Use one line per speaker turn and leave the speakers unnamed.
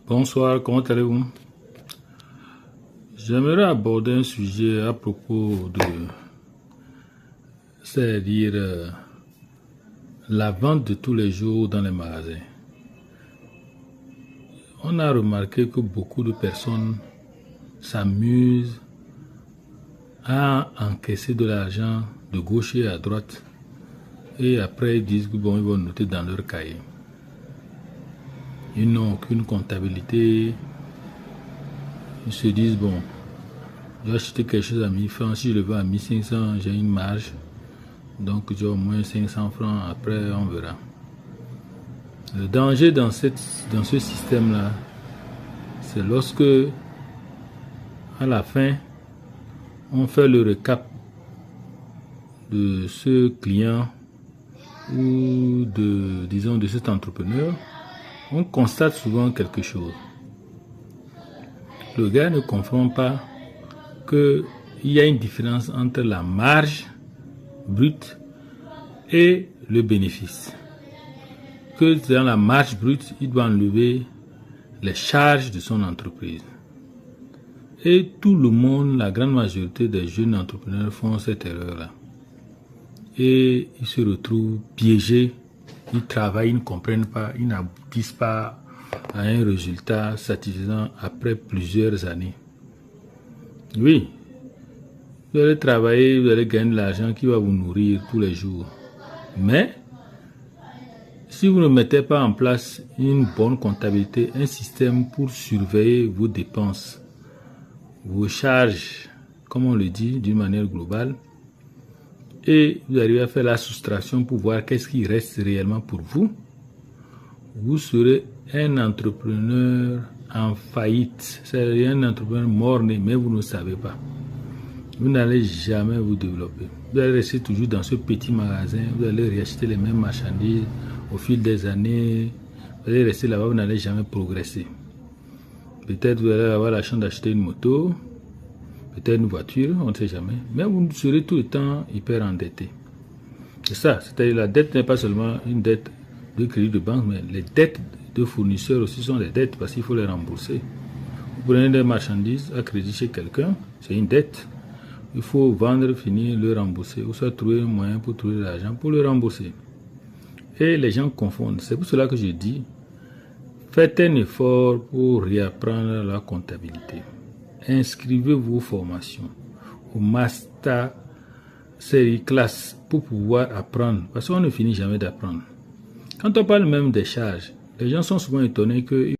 Bonsoir, comment allez-vous? J'aimerais aborder un sujet à propos de, c'est-à-dire la vente de tous les jours dans les magasins. On a remarqué que beaucoup de personnes s'amusent à encaisser de l'argent de gauche et à droite et après ils disent que bon, ils vont noter dans leur cahier. Ils n'ont aucune comptabilité. Ils se disent bon, j'ai acheté quelque chose à 1000 francs, si je le vends à 1500, j'ai une marge. Donc j'ai au moins 500 francs, après on verra. Le danger dans ce système-là, c'est lorsque, à la fin, on fait le récap de ce client ou de cet entrepreneur, on constate souvent quelque chose. Le gars ne comprend pas qu'il y a une différence entre la marge brute et le bénéfice. Que dans la marge brute, il doit enlever les charges de son entreprise. Et tout le monde, la grande majorité des jeunes entrepreneurs font cette erreur-là. Et ils se retrouvent piégés, ils travaillent, ils ne comprennent pas, ils n'aboutissent pas à un résultat satisfaisant après plusieurs années. Oui, vous allez travailler, vous allez gagner de l'argent qui va vous nourrir tous les jours. Mais, si vous ne mettez pas en place une bonne comptabilité, un système pour surveiller vos dépenses, vos charges, comme on le dit d'une manière globale, et vous arrivez à faire la soustraction pour voir qu'est-ce qui reste réellement pour vous, vous serez un entrepreneur en faillite. C'est un entrepreneur mort-né, mais vous ne savez pas. Vous n'allez jamais vous développer. Vous allez rester toujours dans ce petit magasin, vous allez réacheter les mêmes marchandises au fil des années. Vous allez rester là-bas, vous n'allez jamais progresser. Peut-être vous allez avoir la chance d'acheter une moto, peut-être une voiture, on ne sait jamais. Mais vous serez tout le temps hyper endetté. C'est ça, c'est-à-dire la dette n'est pas seulement une dette de crédit de banque, mais les dettes de fournisseurs aussi sont des dettes parce qu'il faut les rembourser. Vous prenez des marchandises à crédit chez quelqu'un, c'est une dette. Il faut vendre, finir, le rembourser. Ou soit trouver un moyen pour trouver de l'argent pour le rembourser. Et les gens confondent. C'est pour cela que je dis, faites un effort pour réapprendre la comptabilité. Inscrivez vos formations au master série classe pour pouvoir apprendre. Parce qu'on ne finit jamais d'apprendre. Quand on parle même des charges, les gens sont souvent étonnés que